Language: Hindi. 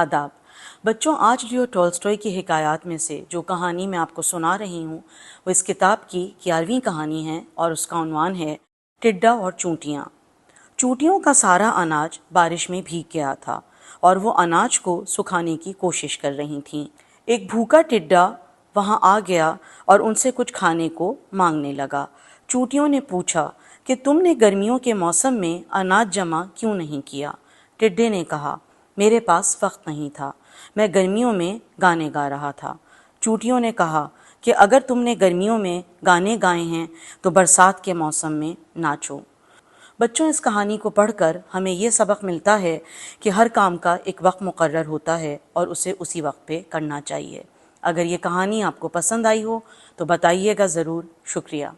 आदाब। बच्चों, आज लियो टॉल्स्टॉय की हिकायात में से जो कहानी मैं आपको सुना रही हूँ वो इस किताब की 11वीं कहानी है और उसका उन्वान है टिड्डा और चूंटियाँ। चूंटियों का सारा अनाज बारिश में भीग गया था और वो अनाज को सुखाने की कोशिश कर रही थीं। एक भूखा टिड्डा वहां आ गया और उनसे कुछ खाने को मांगने लगा। चूंटियों ने पूछा कि तुमने गर्मियों के मौसम में अनाज जमा क्यों नहीं किया? टिड्डे ने कहा, मेरे पास वक्त नहीं था, मैं गर्मियों में गाने गा रहा था। चूंटियों ने कहा कि अगर तुमने गर्मियों में गाने गाए हैं तो बरसात के मौसम में नाचो। बच्चों, इस कहानी को पढ़कर हमें ये सबक मिलता है कि हर काम का एक वक्त मुकर्रर होता है और उसे उसी वक्त पे करना चाहिए। अगर ये कहानी आपको पसंद आई हो तो बताइएगा ज़रूर। शुक्रिया।